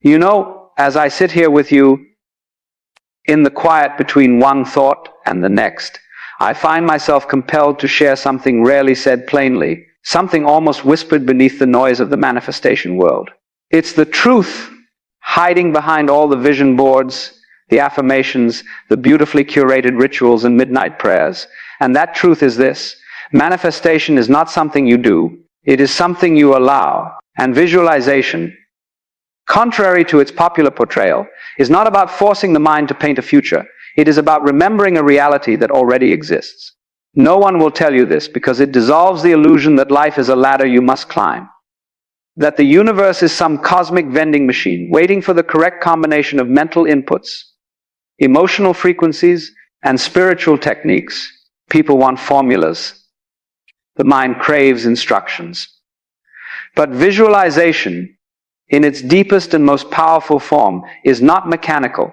You know, as I sit here with you, in the quiet between one thought and the next, I find myself compelled to share something rarely said plainly, something almost whispered beneath the noise of the manifestation world. It's the truth hiding behind all the vision boards, the affirmations, the beautifully curated rituals and midnight prayers. And that truth is this: manifestation is not something you do, it is something you allow. And visualization, contrary to its popular portrayal, is not about forcing the mind to paint a future. It is about remembering a reality that already exists. No one will tell you this because it dissolves the illusion that life is a ladder you must climb, that the universe is some cosmic vending machine waiting for the correct combination of mental inputs, emotional frequencies, and spiritual techniques. People want formulas. The mind craves instructions. But visualization, in its deepest and most powerful form, is not mechanical.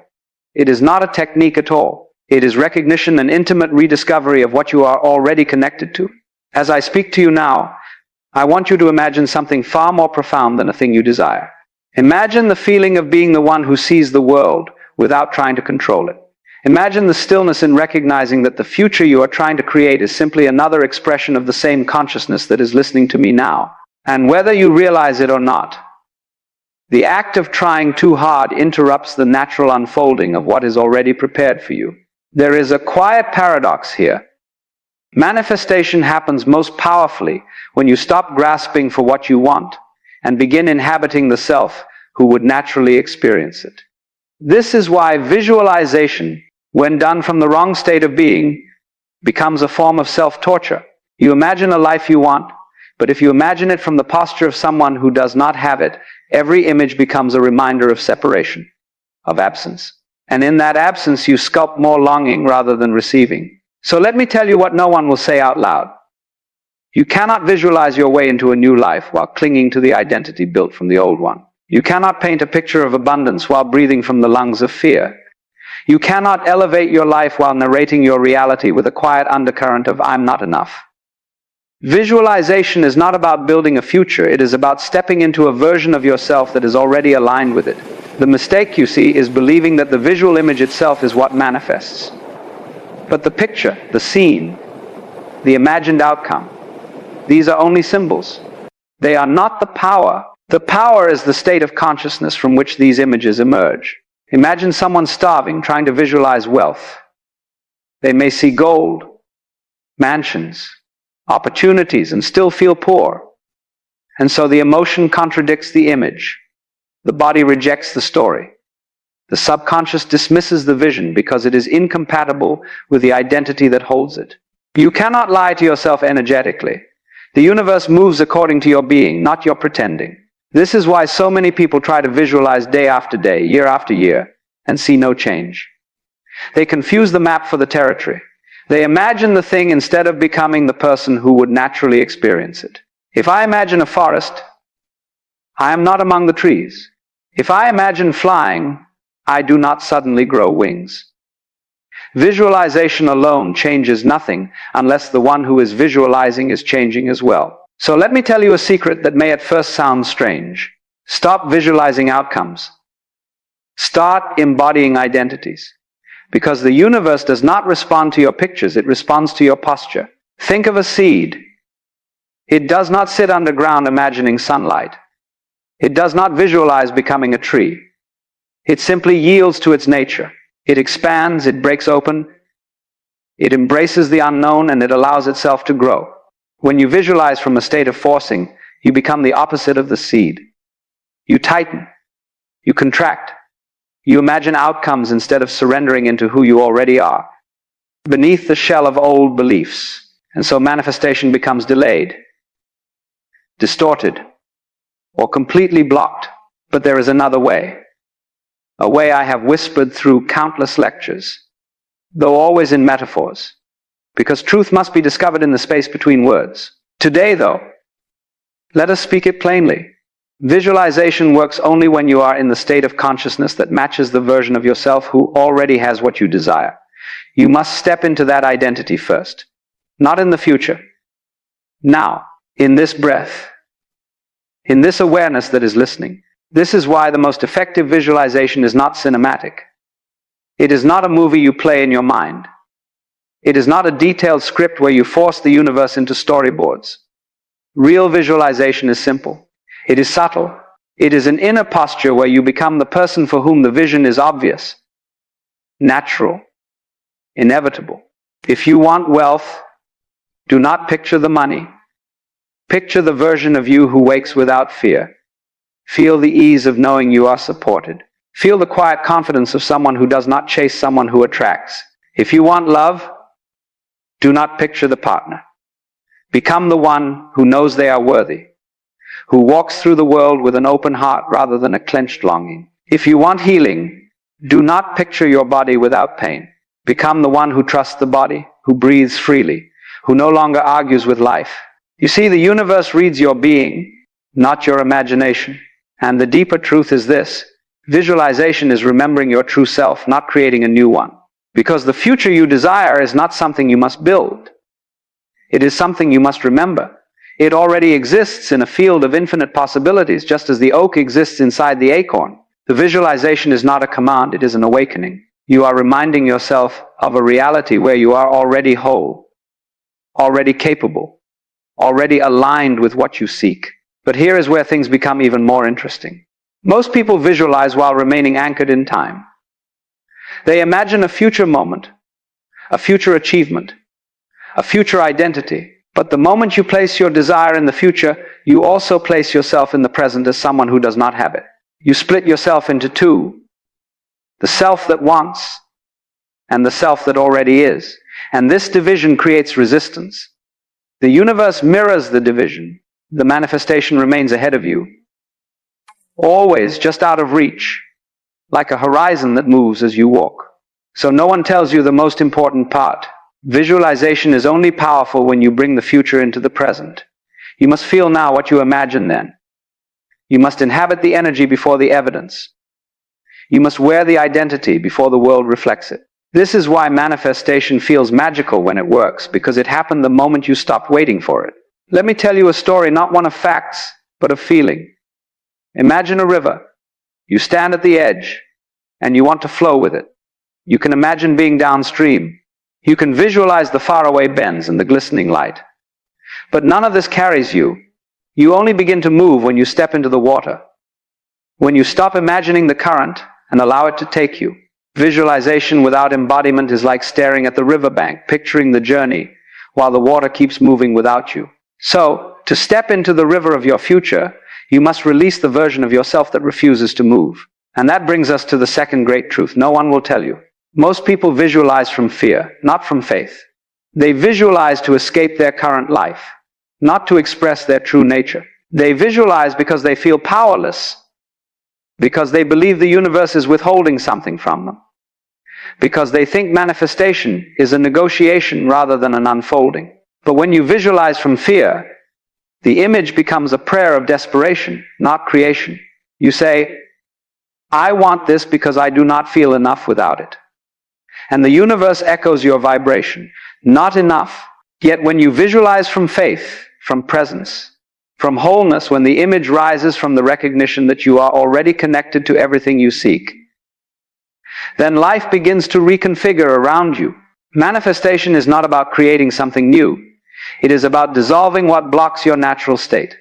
It is not a technique at all. It is recognition and intimate rediscovery of what you are already connected to. As I speak to you now, I want you to imagine something far more profound than a thing you desire. Imagine the feeling of being the one who sees the world without trying to control it. Imagine the stillness in recognizing that the future you are trying to create is simply another expression of the same consciousness that is listening to me now. And whether you realize it or not, the act of trying too hard interrupts the natural unfolding of what is already prepared for you. There is a quiet paradox here. Manifestation happens most powerfully when you stop grasping for what you want and begin inhabiting the self who would naturally experience it. This is why visualization, when done from the wrong state of being, becomes a form of self-torture. You imagine a life you want, but if you imagine it from the posture of someone who does not have it, every image becomes a reminder of separation, of absence. And in that absence, you sculpt more longing rather than receiving. So let me tell you what no one will say out loud. You cannot visualize your way into a new life while clinging to the identity built from the old one. You cannot paint a picture of abundance while breathing from the lungs of fear. You cannot elevate your life while narrating your reality with a quiet undercurrent of "I'm not enough." Visualization is not about building a future, it is about stepping into a version of yourself that is already aligned with it. The mistake, you see, is believing that the visual image itself is what manifests. But the picture, the scene, the imagined outcome, these are only symbols. They are not the power. The power is the state of consciousness from which these images emerge. Imagine someone starving trying to visualize wealth. They may see gold, mansions, opportunities, and still feel poor. And so the emotion contradicts the image. The body rejects the story. The subconscious dismisses the vision because it is incompatible with the identity that holds it. You cannot lie to yourself energetically. The universe moves according to your being, not your pretending. This is why so many people try to visualize day after day, year after year, and see no change. They confuse the map for the territory. They imagine the thing instead of becoming the person who would naturally experience it. If I imagine a forest, I am not among the trees. If I imagine flying, I do not suddenly grow wings. Visualization alone changes nothing unless the one who is visualizing is changing as well. So let me tell you a secret that may at first sound strange. Stop visualizing outcomes. Start embodying identities. Because the universe does not respond to your pictures, it responds to your posture. Think of a seed. It does not sit underground imagining sunlight. It does not visualize becoming a tree. It simply yields to its nature. It expands, it breaks open, it embraces the unknown, and it allows itself to grow. When you visualize from a state of forcing, you become the opposite of the seed. You tighten, you contract, you imagine outcomes instead of surrendering into who you already are, beneath the shell of old beliefs. And so manifestation becomes delayed, distorted, or completely blocked. But there is another way. A way I have whispered through countless lectures, though always in metaphors, because truth must be discovered in the space between words. Today, though, let us speak it plainly. Visualization works only when you are in the state of consciousness that matches the version of yourself who already has what you desire. You must step into that identity first, not in the future. Now, in this breath, in this awareness that is listening. This is why the most effective visualization is not cinematic. It is not a movie you play in your mind. It is not a detailed script where you force the universe into storyboards. Real visualization is simple. It is subtle. It is an inner posture where you become the person for whom the vision is obvious, natural, inevitable. If you want wealth, do not picture the money. Picture the version of you who wakes without fear. Feel the ease of knowing you are supported. Feel the quiet confidence of someone who does not chase someone who attracts. If you want love, do not picture the partner. Become the one who knows they are worthy, who walks through the world with an open heart rather than a clenched longing. If you want healing, do not picture your body without pain. Become the one who trusts the body, who breathes freely, who no longer argues with life. You see, the universe reads your being, not your imagination. And the deeper truth is this: visualization is remembering your true self, not creating a new one. Because the future you desire is not something you must build. It is something you must remember. It already exists in a field of infinite possibilities, just as the oak exists inside the acorn. The visualization is not a command, it is an awakening. You are reminding yourself of a reality where you are already whole, already capable, already aligned with what you seek. But here is where things become even more interesting. Most people visualize while remaining anchored in time. They imagine a future moment, a future achievement, a future identity. But the moment you place your desire in the future, you also place yourself in the present as someone who does not have it. You split yourself into two: the self that wants and the self that already is. And this division creates resistance. The universe mirrors the division. The manifestation remains ahead of you, always just out of reach, like a horizon that moves as you walk. So no one tells you the most important part. Visualization is only powerful when you bring the future into the present. You must feel now what you imagine then. You must inhabit the energy before the evidence. You must wear the identity before the world reflects it. This is why manifestation feels magical when it works, because it happened the moment you stopped waiting for it. Let me tell you a story, not one of facts, but of feeling. Imagine a river. You stand at the edge, and you want to flow with it. You can imagine being downstream. You can visualize the faraway bends and the glistening light. But none of this carries you. You only begin to move when you step into the water. When you stop imagining the current and allow it to take you. Visualization without embodiment is like staring at the riverbank, picturing the journey, while the water keeps moving without you. So, to step into the river of your future, you must release the version of yourself that refuses to move. And that brings us to the second great truth no one will tell you. Most people visualize from fear, not from faith. They visualize to escape their current life, not to express their true nature. They visualize because they feel powerless, because they believe the universe is withholding something from them, because they think manifestation is a negotiation rather than an unfolding. But when you visualize from fear, the image becomes a prayer of desperation, not creation. You say, I want this because I do not feel enough without it. And the universe echoes your vibration. Not enough. Yet when you visualize from faith, from presence, from wholeness, when the image rises from the recognition that you are already connected to everything you seek, then life begins to reconfigure around you. Manifestation is not about creating something new. It is about dissolving what blocks your natural state.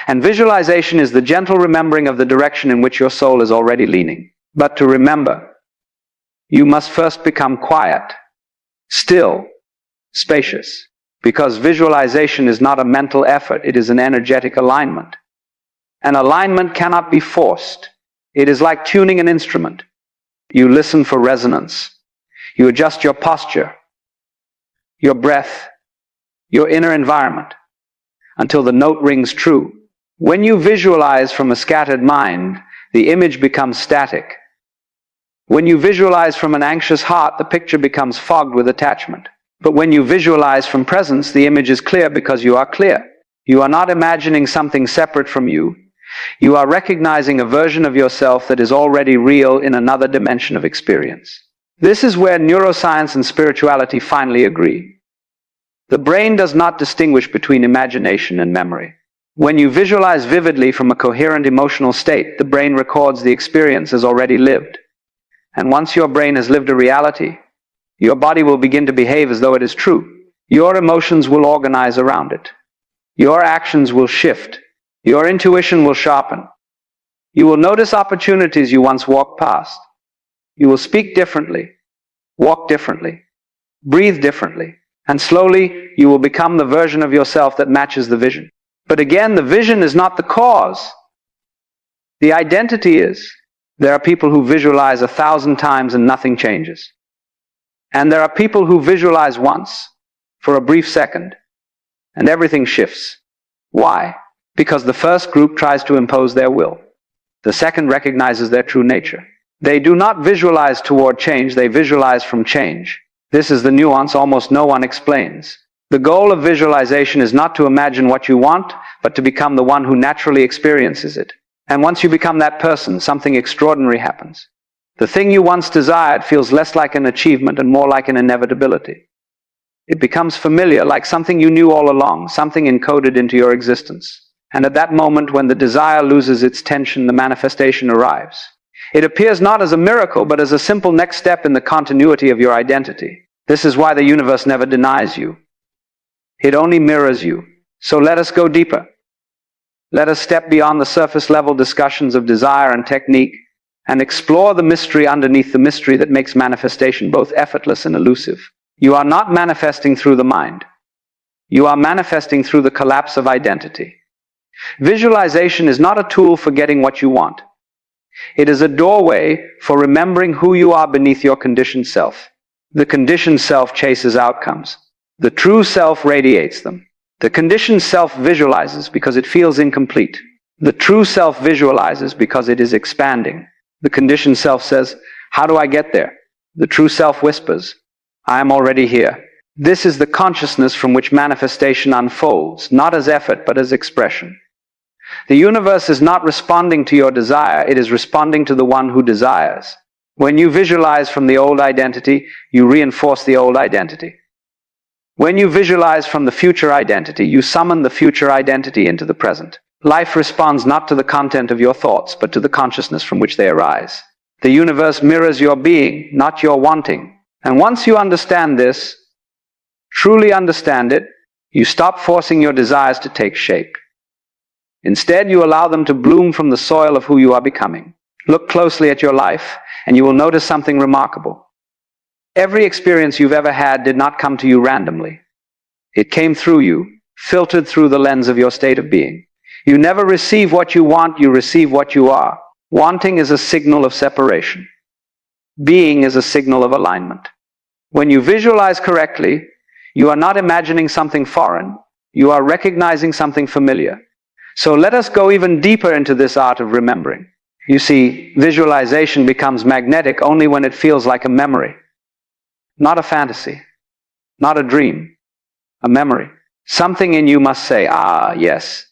And visualization is the gentle remembering of the direction in which your soul is already leaning. But to remember, you must first become quiet, still, spacious. Because visualization is not a mental effort, it is an energetic alignment. An alignment cannot be forced. It is like tuning an instrument. You listen for resonance. You adjust your posture, your breath, your inner environment, until the note rings true. When you visualize from a scattered mind, the image becomes static. When you visualize from an anxious heart, the picture becomes fogged with attachment. But when you visualize from presence, the image is clear because you are clear. You are not imagining something separate from you. You are recognizing a version of yourself that is already real in another dimension of experience. This is where neuroscience and spirituality finally agree. The brain does not distinguish between imagination and memory. When you visualize vividly from a coherent emotional state, the brain records the experience as already lived. And once your brain has lived a reality, your body will begin to behave as though it is true. Your emotions will organize around it. Your actions will shift. Your intuition will sharpen. You will notice opportunities you once walked past. You will speak differently, walk differently, breathe differently, and slowly you will become the version of yourself that matches the vision. But again, the vision is not the cause. The identity is. There are people who visualize 1,000 times and nothing changes. And there are people who visualize once, for a brief second, and everything shifts. Why? Because the first group tries to impose their will. The second recognizes their true nature. They do not visualize toward change, they visualize from change. This is the nuance almost no one explains. The goal of visualization is not to imagine what you want, but to become the one who naturally experiences it. And once you become that person, something extraordinary happens. The thing you once desired feels less like an achievement and more like an inevitability. It becomes familiar, like something you knew all along, something encoded into your existence. And at that moment, when the desire loses its tension, the manifestation arrives. It appears not as a miracle, but as a simple next step in the continuity of your identity. This is why the universe never denies you. It only mirrors you. So let us go deeper. Let us step beyond the surface level discussions of desire and technique and explore the mystery underneath the mystery that makes manifestation both effortless and elusive. You are not manifesting through the mind. You are manifesting through the collapse of identity. Visualization is not a tool for getting what you want. It is a doorway for remembering who you are beneath your conditioned self. The conditioned self chases outcomes. The true self radiates them. The conditioned self visualizes because it feels incomplete. The true self visualizes because it is expanding. The conditioned self says, "How do I get there?" The true self whispers, "I am already here." This is the consciousness from which manifestation unfolds, not as effort, but as expression. The universe is not responding to your desire, it is responding to the one who desires. When you visualize from the old identity, you reinforce the old identity. When you visualize from the future identity, you summon the future identity into the present. Life responds not to the content of your thoughts, but to the consciousness from which they arise. The universe mirrors your being, not your wanting. And once you understand this, truly understand it, you stop forcing your desires to take shape. Instead, you allow them to bloom from the soil of who you are becoming. Look closely at your life, and you will notice something remarkable. Every experience you've ever had did not come to you randomly. It came through you, filtered through the lens of your state of being. You never receive what you want, you receive what you are. Wanting is a signal of separation. Being is a signal of alignment. When you visualize correctly, you are not imagining something foreign, you are recognizing something familiar. So let us go even deeper into this art of remembering. You see, visualization becomes magnetic only when it feels like a memory. Not a fantasy, not a dream, a memory. Something in you must say, "Ah, yes,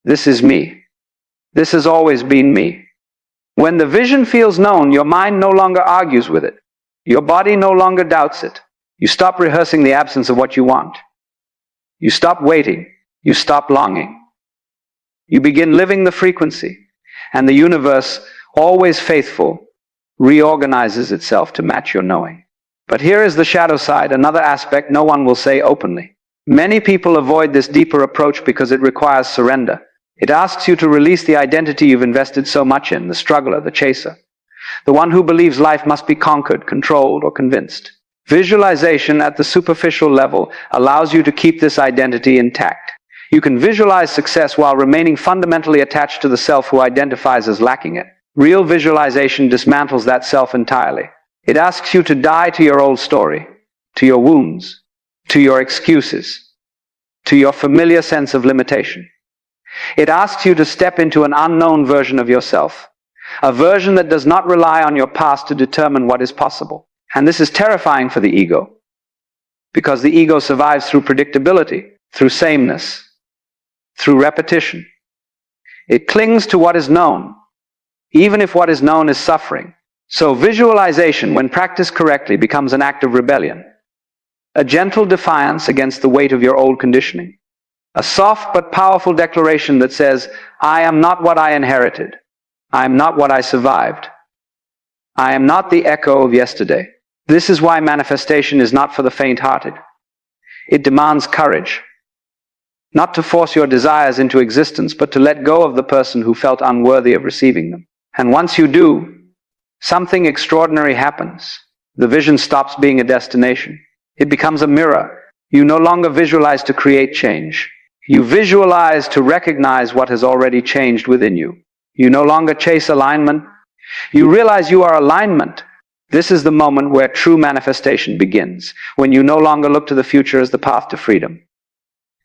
this is me. This has always been me." When the vision feels known, your mind no longer argues with it. Your body no longer doubts it. You stop rehearsing the absence of what you want. You stop waiting. You stop longing. You begin living the frequency, and the universe, always faithful, reorganizes itself to match your knowing. But here is the shadow side, another aspect no one will say openly. Many people avoid this deeper approach because it requires surrender. It asks you to release the identity you've invested so much in, the struggler, the chaser, the one who believes life must be conquered, controlled, or convinced. Visualization at the superficial level allows you to keep this identity intact. You can visualize success while remaining fundamentally attached to the self who identifies as lacking it. Real visualization dismantles that self entirely. It asks you to die to your old story, to your wounds, to your excuses, to your familiar sense of limitation. It asks you to step into an unknown version of yourself, a version that does not rely on your past to determine what is possible. And this is terrifying for the ego, because the ego survives through predictability, through sameness, through repetition. It clings to what is known, even if what is known is suffering. So visualization, when practiced correctly, becomes an act of rebellion, a gentle defiance against the weight of your old conditioning. A soft but powerful declaration that says, I am not what I inherited. I am not what I survived. I am not the echo of yesterday. This is why manifestation is not for the faint-hearted. It demands courage. Not to force your desires into existence, but to let go of the person who felt unworthy of receiving them. And once you do, something extraordinary happens. The vision stops being a destination. It becomes a mirror. You no longer visualize to create change. You visualize to recognize what has already changed within you. You no longer chase alignment. You realize you are alignment. This is the moment where true manifestation begins, when you no longer look to the future as the path to freedom.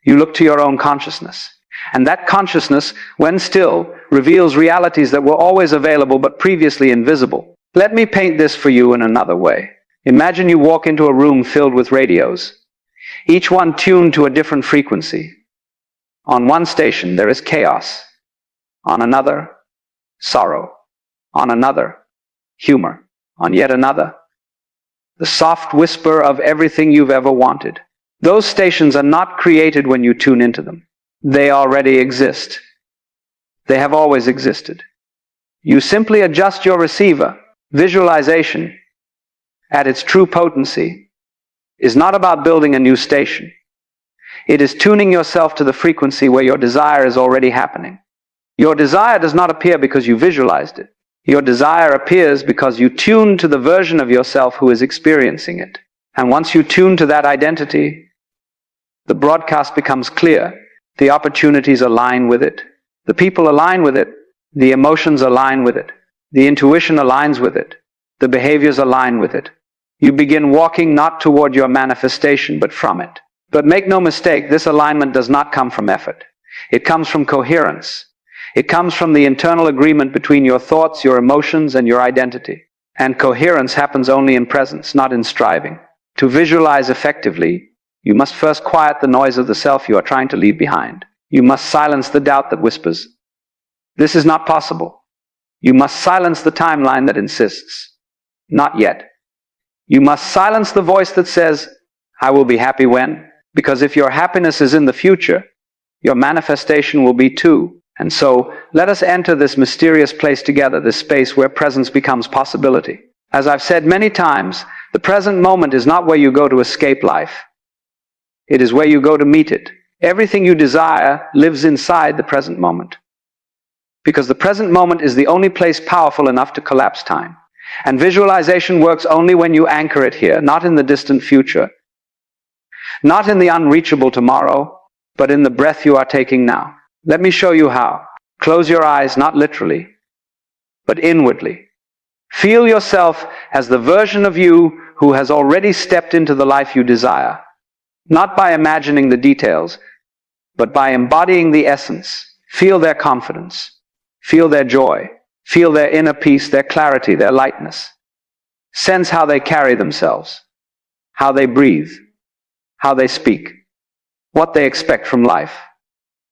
You look to your own consciousness. And that consciousness, when still, reveals realities that were always available but previously invisible. Let me paint this for you in another way. Imagine you walk into a room filled with radios, each one tuned to a different frequency. On one station, there is chaos. On another, sorrow. On another, humor. On yet another, the soft whisper of everything you've ever wanted. Those stations are not created when you tune into them. They already exist. They have always existed. You simply adjust your receiver. Visualization, at its true potency, is not about building a new station. It is tuning yourself to the frequency where your desire is already happening. Your desire does not appear because you visualized it. Your desire appears because you tune to the version of yourself who is experiencing it. And once you tune to that identity, the broadcast becomes clear. The opportunities align with it. The people align with it. The emotions align with it. The intuition aligns with it. The behaviors align with it. You begin walking not toward your manifestation, but from it. But make no mistake, this alignment does not come from effort. It comes from coherence. It comes from the internal agreement between your thoughts, your emotions, and your identity. And coherence happens only in presence, not in striving. To visualize effectively, you must first quiet the noise of the self you are trying to leave behind. You must silence the doubt that whispers, "This is not possible." You must silence the timeline that insists, "Not yet." You must silence the voice that says, "I will be happy when," because if your happiness is in the future, your manifestation will be too. And so, let us enter this mysterious place together, this space where presence becomes possibility. As I've said many times, the present moment is not where you go to escape life. It is where you go to meet it. Everything you desire lives inside the present moment. Because the present moment is the only place powerful enough to collapse time. And visualization works only when you anchor it here, not in the distant future, not in the unreachable tomorrow, but in the breath you are taking now. Let me show you how. Close your eyes, not literally, but inwardly. Feel yourself as the version of you who has already stepped into the life you desire, not by imagining the details, but by embodying the essence. Feel their confidence. Feel their joy. Feel their inner peace, their clarity, their lightness. Sense how they carry themselves, how they breathe, how they speak, what they expect from life,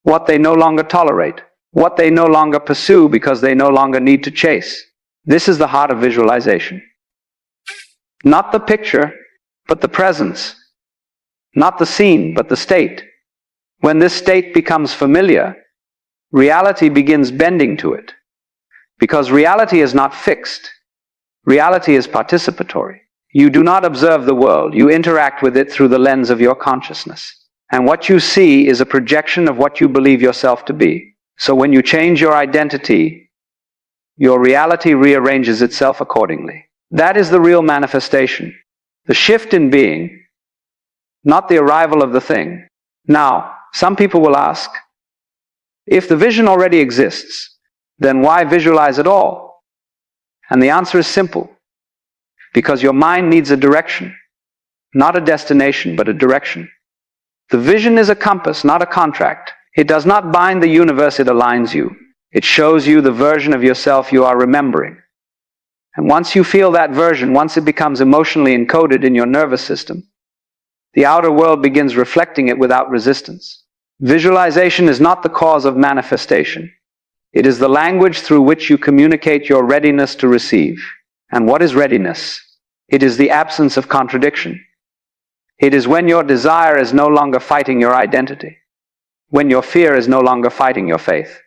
what they no longer tolerate, what they no longer pursue because they no longer need to chase. This is the heart of visualization. Not the picture, but the presence. Not the scene, but the state. When this state becomes familiar, reality begins bending to it. Because reality is not fixed. Reality is participatory. You do not observe the world. You interact with it through the lens of your consciousness. And what you see is a projection of what you believe yourself to be. So when you change your identity, your reality rearranges itself accordingly. That is the real manifestation. The shift in being, not the arrival of the thing. Now, some people will ask, if the vision already exists, then why visualize at all? And the answer is simple. Because your mind needs a direction. Not a destination, but a direction. The vision is a compass, not a contract. It does not bind the universe, it aligns you. It shows you the version of yourself you are remembering. And once you feel that version, once it becomes emotionally encoded in your nervous system, the outer world begins reflecting it without resistance. Visualization is not the cause of manifestation. It is the language through which you communicate your readiness to receive. And what is readiness? It is the absence of contradiction. It is when your desire is no longer fighting your identity. when your fear is no longer fighting your faith.